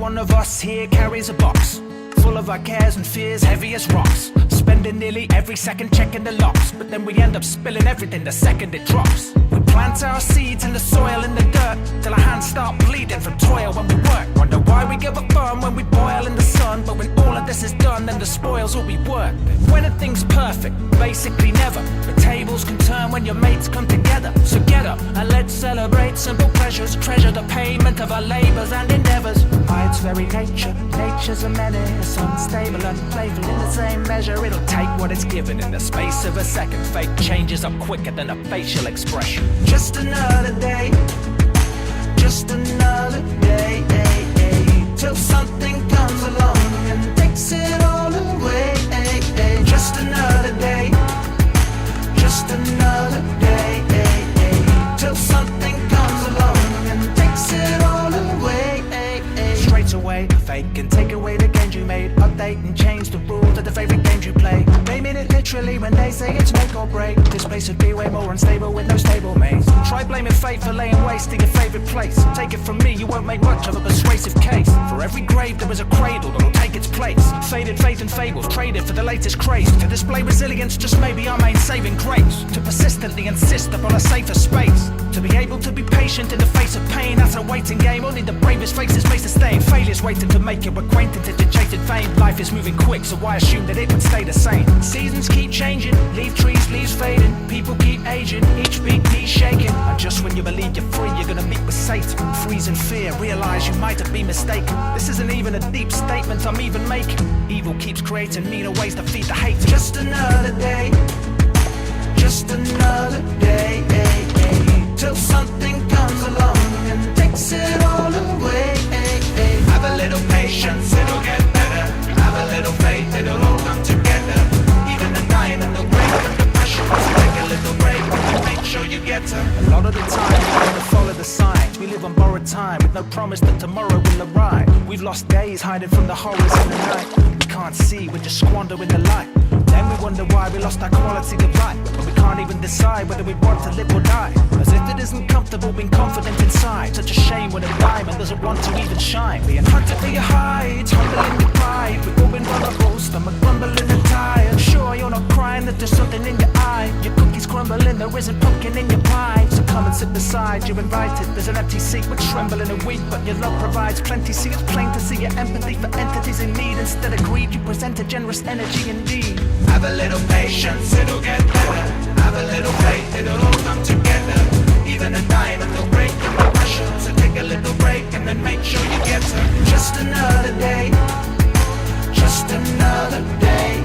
one of us here carries a box full of our cares and fears, heavy as rocks. Spending nearly every second checking the locks, but then we end up spilling everything the second it drops. We plant our seeds in the soil, in the dirt, till our hands start bleeding from toil when we work. Wonder why we give a burn when we boil in the sun, but when all of this is done, then the spoils will be worth it. When anything's perfect, basically never. The tables can turn when your mates come together. So get up and let's celebrate simple pleasures, treasure the payment of our labors and endeavors. By its very nature, nature's a menace, unstable and playful in the same measure. It'll take what it's given in the space of a second. Fate changes up quicker than a facial expression. Just another day, just another day, till something comes along and takes it all away. Just another day, just another day, till something comes along and takes it all away. Straight away, fate can take away the gains you made. Update and change the rules of the favorite games you play. They mean it literally when they say it's make or break. This place would be way more unstable with no stable mates. Try blaming fate for laying waste to your favorite place. Take it from me, you won't make much of a persuasive case. For every grave there is a cradle that'll take its place. Faded faith and fables traded for the latest craze. To display resilience, just maybe our main saving grace. To persistently insist upon a safer space. To be able to be patient in the face of pain. That's a waiting game, only the bravest faces may sustain. Failures waiting to make you acquainted to jaded fame. Life is moving quick, so why assume that it would stay the same? Seasons keep changing, leaf trees, leaves fading. People keep aging, each beat needs shaking. And just when you believe you're free, you're gonna meet with Satan. Freeze in fear, realize you might have been mistaken. This isn't even a deep statement I'm even making. Evil keeps creating meaner ways to feed the hate. Just another day, just another day, till something comes along and takes it all away. Have a little patience, it'll get better. Have a little faith, it'll all come together. Even the dying and the break and the pressure, so take a little break and make sure you get her. A lot of the time we want to follow the signs. We live on borrowed time with no promise that tomorrow will arrive. We've lost days hiding from the horrors in the night. We can't see, we're just squandering the light. Then we wonder why we lost our quality of life. But we can't even decide whether we want to live or die. As if it isn't comfortable being confident inside. Such a shame when a diamond doesn't want to even shine. Being hunted for your heights, humbling your pride. We've all been vulnerable, stomach grumbling and tired. Sure you're not crying that there's something in your eye. Your cookies crumbling, there isn't pumpkin in your pie. So come and sit beside, you're invited. There's an empty seat, we're trembling and weak, but your love provides plenty. See, it's plain to see your empathy for entities in need. Instead of greed, you present a generous energy indeed. Have a little patience, it'll get better. Have a little faith, it'll all come together. Even a diamond will break under pressure. So take a little break and then make sure you get her. Just another day, just another day,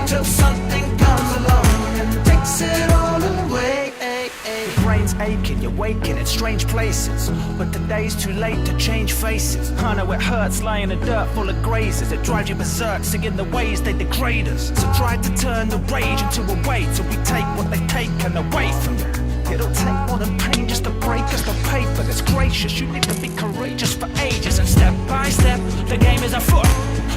till something comes along and takes it all away. Your brain's aching, you're waking in strange places, but today's too late to change faces. I know it hurts lying in dirt full of grazes. It drives you berserk, singing the ways they degrade us. So try to turn the rage into a way till we take what they've taken away from you. It'll take more than pain just to break us to pay for this gracious. You need to be courageous for ages, and step by step, the game is afoot.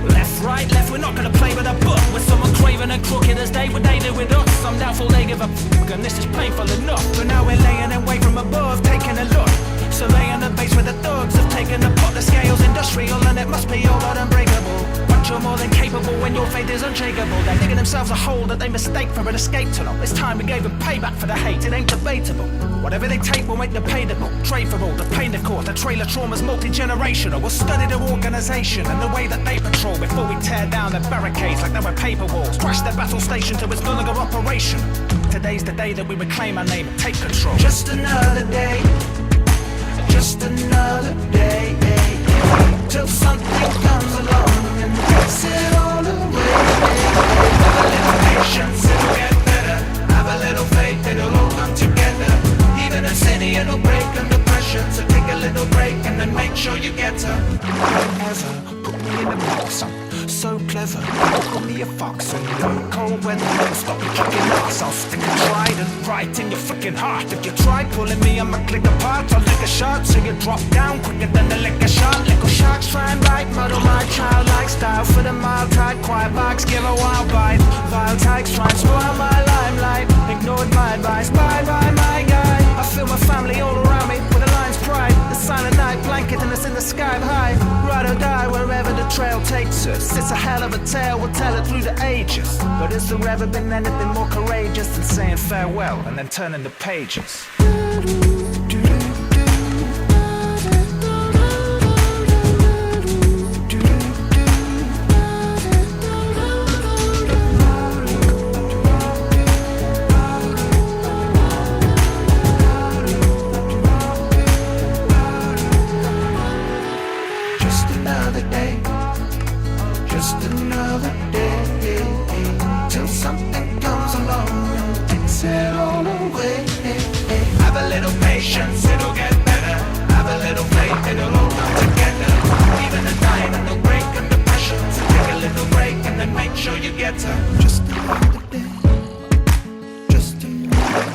Left, right, left, we're not gonna play with a book. With someone craven and crooked as they would they do with us. I'm doubtful they give a fuck, and this is painful enough. But now we're laying in wait from above, taking a look. Surveying the base where the thugs have taken the pot. The scale's industrial and it must be all but unbreakable. But you're more than capable when your faith is unshakable. They're digging themselves a hole that they mistake for an escape tunnel. It's time we gave them payback for the hate, it ain't debatable. Whatever they take will make them payable. Trade for all, the pain they've caused. The trailer trauma's multi-generational. We'll study their organisation and the way that they patrol before we tear down their barricades like they were paper walls. Crash their battle station till it's no longer operational. Today's the day that we reclaim our name and take control. Just another day, just another day, till something comes along and takes it all away. Have a little patience, it'll get better. Have a little faith, it'll all come together. Even a city, it'll break under pressure. So take a little break and then make sure you get her. Whatever, put me in a box, I'm so clever. Call me a fox and no cold weather won't stop me kicking ass. I'll stick a trident right in your freaking heart. If you try pulling me, I'ma click apart. I'll lick a shot so you drop down quicker than the liquor shot. Little sharks try and bite, muddle my childlike style. For the mild tide, quiet box, give a wild bite. Vile types try and spoil my limelight. Ignored my advice, bye bye my guy. I feel my family all around me with a lion's pride. The silent night blanketing us in the sky high. ride or die wherever the trail takes us. It's a hell of a tale, we'll tell it through the ages. But has there ever been anything more courageous than saying farewell and then turning the pages? Till something comes along and takes it all away. Have a little patience, it'll get better. Have a little faith, it'll all come together. Even the dying and the break and depression, so take a little break and then make sure you get her. Just another day, just another day.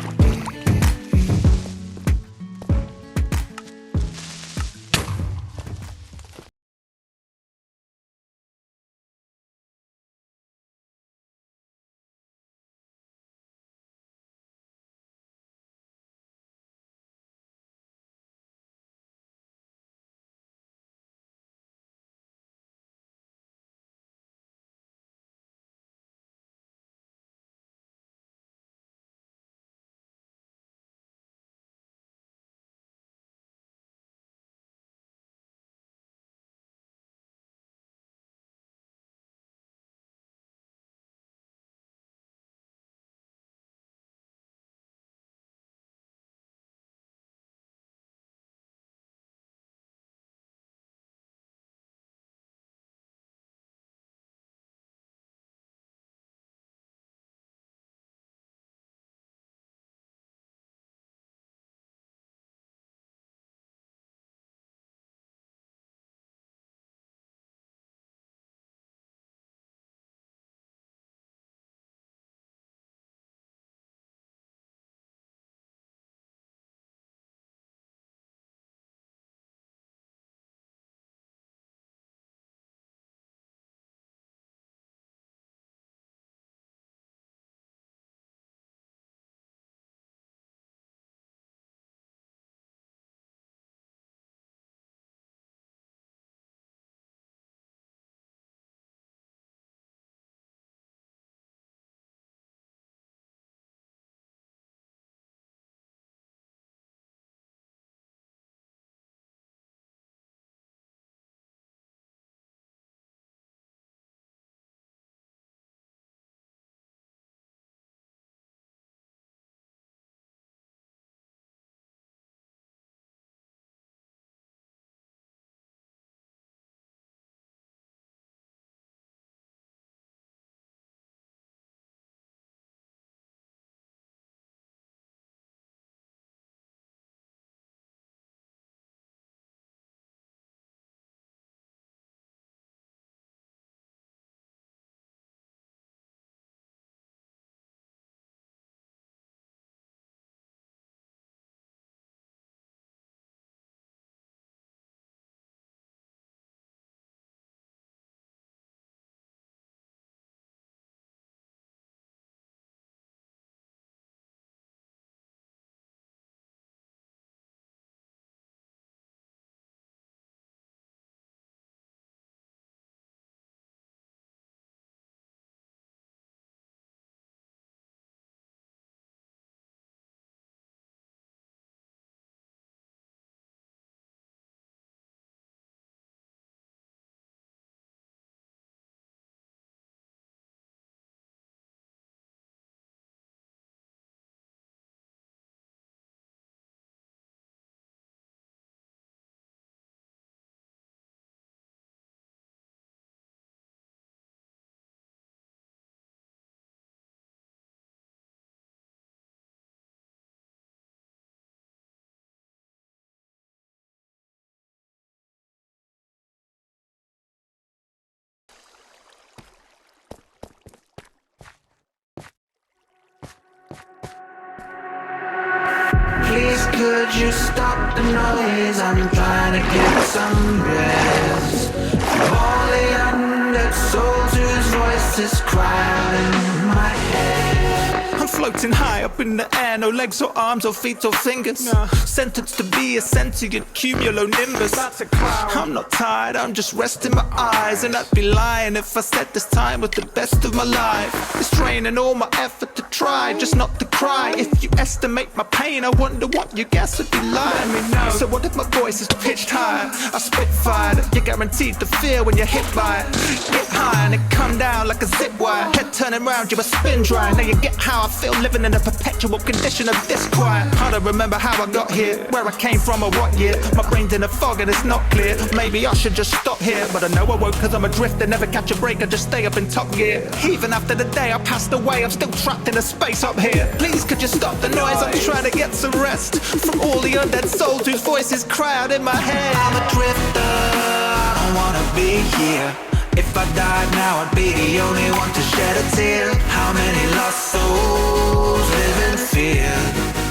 Please could you stop the noise? I'm trying to get some rest. All the undead souls whose voices cry out in my head. I'm floating floating high up in the air, no legs or arms or feet or fingers. Sentenced to be a sentient cumulonimbus. That's a cloud. I'm not tired, I'm just resting my eyes, and I'd be lying if I said this time was the best of my life. It's draining all my effort to try, just not to cry. If you estimate my pain, I wonder what you guess would be like. Let me know. So what if my voice is pitched higher? I spit fire that you're guaranteed to feel when you're hit by it. Get high and it come down like a zip wire. Head turning round, you a spin dry. Now you get how I feel living in a perpetual condition of disquiet. Hard to remember how I got here, where I came from or what year. My brain's in a fog and it's not clear. Maybe I should just stop here, but I know I won't, cause I'm adrift and never catch a break. I just stay up in top gear. Even after the day I passed away, I'm still trapped in a space up here. Please could you stop the noise? I'm trying to get some rest from all the undead souls whose voices cry out in my head. I'm a drifter, I don't wanna be here. If I died now, I'd be the only one to shed a tear. How many lost souls live in fear?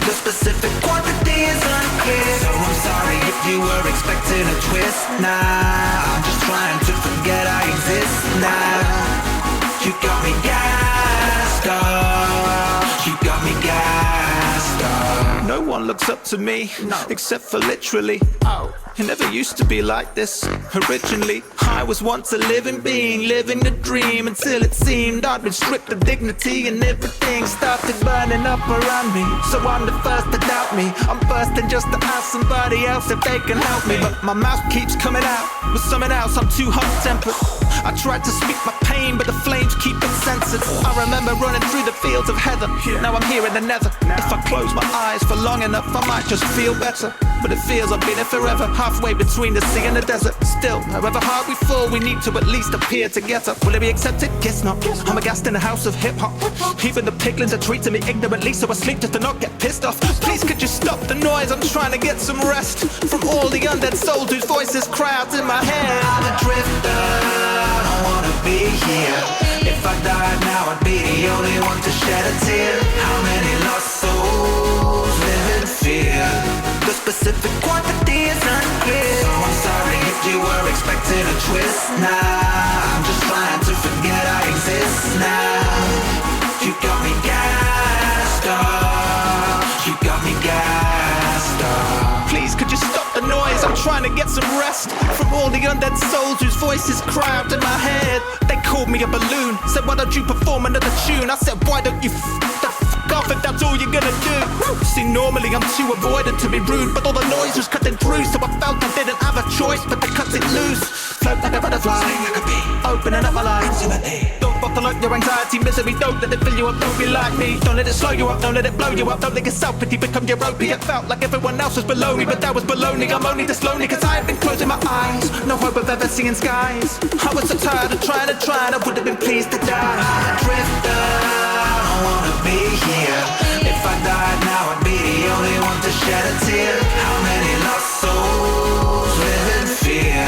The specific quantity is unclear. So I'm sorry if you were expecting a twist. Nah, I'm just trying to forget I exist now. You got me gassed up. You got me gassed up. No one looks up to me, except for literally. It never used to be like this. Originally, I was once a living being, living the dream, until it seemed I'd been stripped of dignity and everything started burning up around me. So I'm the first to doubt me. I'm bursting just to ask somebody else if they can help me. But my mouth keeps coming out with something else. I'm too hot-tempered. I tried to speak my pain, but the flames keep it censored. I remember running through the fields of heather. Now I'm here in the nether. If I close my eyes for long enough, I might just feel better. But it feels I've been here forever, halfway between the sea and the desert. Still, however hard we fall, we need to at least appear together. Will it be accepted? Guess not. I'm aghast in the house of hip-hop. Even the piglins are treating me ignorantly, so I sleep just to not get pissed off. Please could you stop the noise? I'm trying to get some rest from all the undead souls whose voices cry out in my head. I'm a drifter, I don't wanna be here. If I died now, I'd be the only one to shed a tear. How many lost souls live in fear? The specific quantity is unclear. So I'm sorry if you were expecting a twist. Nah, I'm just trying to forget I exist now. You got me gassed up. You got me gassed up. Please could you stop the noise? I'm trying to get some rest from all the undead souls whose voices cry out in my head. They called me a balloon, said why don't you perform another tune? I said why don't you off if that's all you're gonna do. See, normally I'm too avoidant to be rude, but all the noise was cutting through, so I felt I didn't have a choice but to cut it loose. Float like a butterfly, sing like a bee, opening up my life intimately. Don't bottle up your anxiety, misery, don't let it fill you up, don't be like me. Don't let it slow you up, don't let it blow you up, don't let your self-pity become your opiate. Felt like everyone else was below me, but that was baloney. I'm only this lonely cause I've been closing my eyes. No hope of ever seeing skies. I was so tired of trying, I would have been pleased to die. I'm a drifter, I don't wanna be here. If I died now, I'd be the only one to shed a tear. How many lost souls live in fear?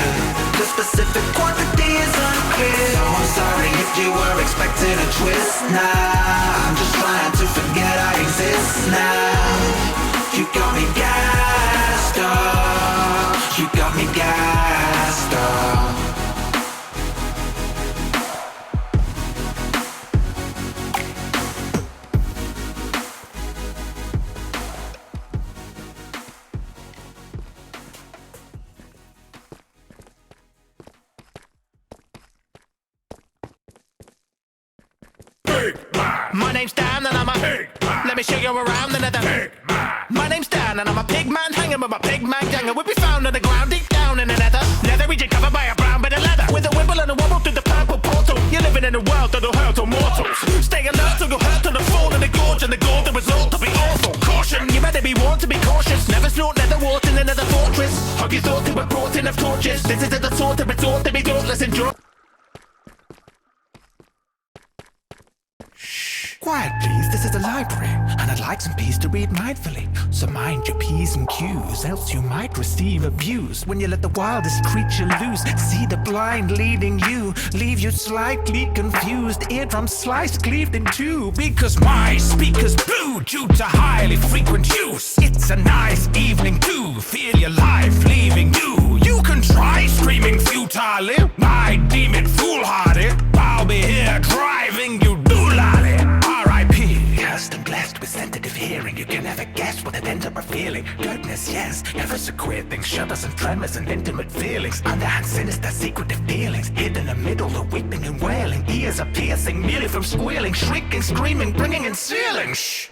The specific quantity is unclear. So I'm sorry if you were expecting a twist. Nah, I'm just trying to forget I exist now. You got me gassed up. You got me gassed up. My name's Dan and I'm a pig man. Let me show you around the nether. Pig man. My name's Dan and I'm a pig man, hanging with my pig man gang, and we'll be found on the ground deep down in the nether. Nether region covered by a brown bit of leather, with a wibble and a wobble through the purple portal. You're living in a world that'll hurt all mortals. Stay alert till you're hurt to the fall in the gorge, and the gore the result will be awful. Caution, you better be warned to be cautious. Never snort nether water in another fortress. Hug your thoughts, we're brought in of torches. This is the sort of resort to be dauntless and drawn. Quiet, please. This is the library, and I'd like some peace to read mindfully. So mind your P's and Q's, else you might receive abuse. When you let the wildest creature loose, see the blind leading you, leave you slightly confused, eardrum sliced, cleaved in two. Because my speaker's blue due to highly frequent use. It's a nice evening too, feel your life leaving you. You can try screaming futilely, I deem it foolhardy. I'll be here driving you doolally. R.I.P. Custom glass end up revealing goodness, yes, ever so queer things, shudders and tremors and intimate feelings, underhand sinister secretive dealings, hid in the middle, the weeping and wailing, ears are piercing merely from squealing, shrieking, screaming, bringing in ceiling. Shh,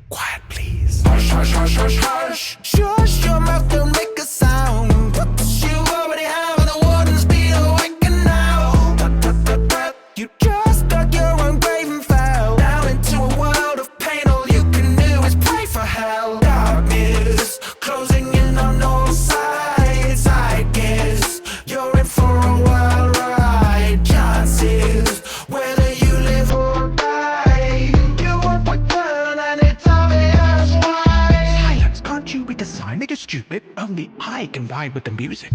quiet please. Hush, hush, hush, hush, hush. Shush, your mouth don't make a sound. Whoops, you already have the warden's been awakened now. Tut, tut, tut, tut. You just dug your own grave and fell down into a world of pain. All you can do is pray for hell. Darkness closing in on all sides. I guess you're in for a wild ride. Chances whether you live or die. You won't return and it's obvious why. Silence, can't you read the sign that you're stupid? Only I can vibe with the music.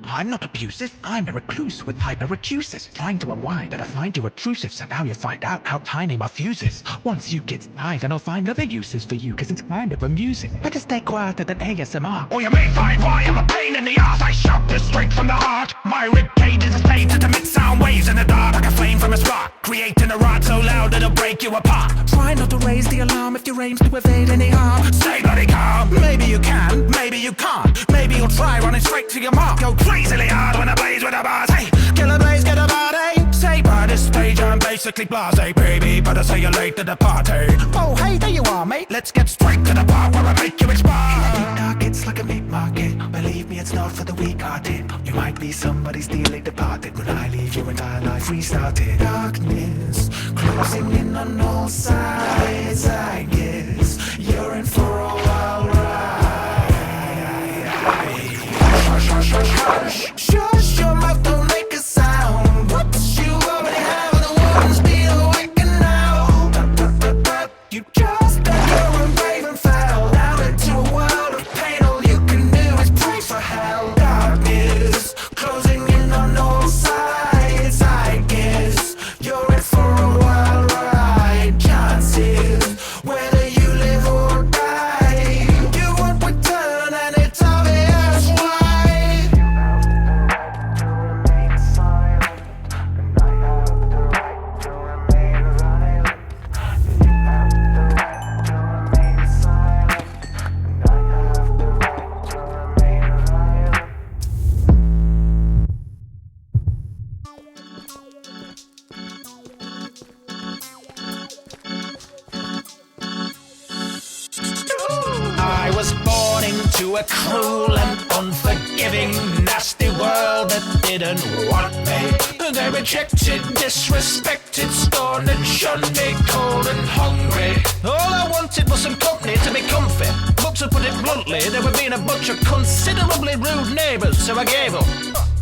I'm not abusive, I'm a recluse with hyperacusis, trying to unwind and I find you intrusive, so now you find out how tiny my fuse is. Once you get tired, then I'll find other uses for you, cause it's kind of amusing. Better stay quieter than ASMR, or you may find why I'm a pain in the ass. I shout this straight from the heart. My rib cage is a stage to emit sound waves in the dark, like a flame from a spark, creating a rod so loud it'll break you apart. Try not to raise the alarm if your aim's to evade any harm. Stay bloody calm, maybe you can, maybe you can't. Maybe you'll try running straight to your mark. Go crazily hard when I blaze with the bars. Hey, kill a blaze, get a body. Say by this stage I'm basically blasé, baby, but I say you're late to the party. Oh hey, there you are, mate. Let's get straight to the part where I make you expire. Dark, it's like a meat market. Believe me, it's not for the weak-hearted. You might be somebody's dearly departed. When I leave, your entire life restarted. Darkness closing in on all sides. I guess you're in for a wild ride. Hush, hush, hush, hush. Shush, your mouth don't make a sound. Whoops, you already have the warden's been awakened now. Tut, tut, tut, tut. You just dug your own grave and fell down into a world of pain. All you can do is pray for hell. Darkness closing in on all sides. I guess you're in for a wild ride. Chances whether you live or die. You won't return and it's obvious why. I was born into a cruel and unforgiving, nasty world that didn't want me. They rejected, disrespected, scorned and shunned me, cold and hungry. All I wanted was some company to be comfy. But to put it bluntly, they were being a bunch of considerably rude neighbours, so I gave up.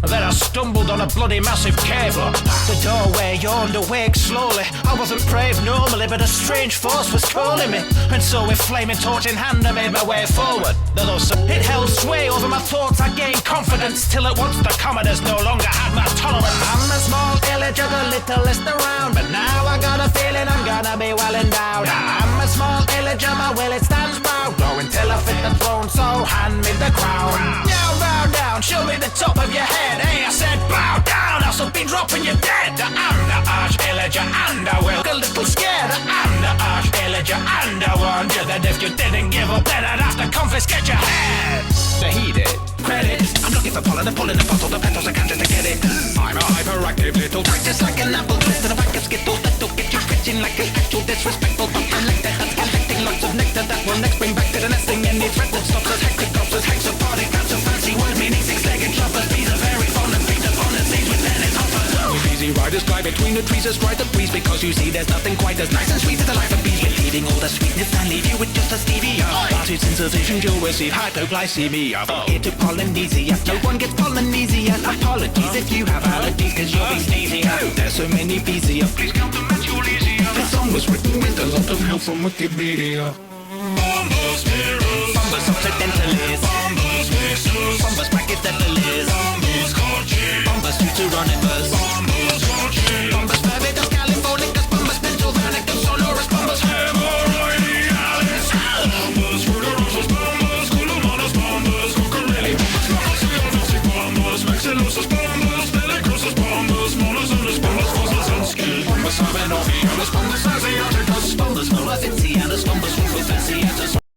Then I stumbled on a bloody massive cable. The doorway yawned awake slowly. I wasn't brave normally, but a strange force was calling me. And so with flaming torch in hand I made my way forward. Though it held sway over my thoughts, I gained confidence, till at once the commoners no longer had my tolerance. I'm a small village of the littlest around, but now I got a feeling I'm gonna be well endowed. I'm a small village and my will it stands proud, though until I fit the throne, so hand me the crown. Now bow down, show me the top of your head. Hey, I said bow down, else I'll be dropping you dead. I'm the arch villager and I will. A little scared. I'm the arch villager and I warned you that if you didn't give up, then I'd have to confiscate your head. So he did. Credit. I'm looking for pollen and pulling the bottle, the petals I can't just to get it. I'm a hyperactive little twig, just like an apple twist and a pack of skittles that'll get you scratching like an actual disrespectful but collector that's collecting lots of nectar that will next bring back to the nesting any threat that stops us. Hectic gobsters, hacks of party, cats of fancy word meaning six-legged choppers. These are very fond and feed upon the seas with tennis hoppers. With easy riders glide between the trees as ride the breeze, because you see there's nothing quite as nice and sweet as the life of bees. We're leaving all the sweetness and leave you with just a stevia. But it's insufficient, you'll receive hypoglycemia. From here to Polynesia, no one gets Polynesia. Apologies if you have allergies, cause you'll be sneezy. There's so many bees here, please count them as you'll easier. This song was written with a lot of help from Wikipedia. Bombers, mirrors, bombers, occidentalists, bombers, mixers, bombers, brachycephalists, bombers, Kochi, bombers, deuteronomous, bombers, Kochi, bombers, Barbados, Californicus, bombers, Pennsylvanicus, sonorous, bombers, hemorrhoidalis, bombers, fruitorosus, bombers, culumonus, bombers, cocorelli, bombers, monoceotic, bombers, maxillosus, bombers, bellicrosus, bombers, monozonos, bombers, fossils, and skill, bombers, sabinovianus, bombers, asiaticus, bombers, molluscus,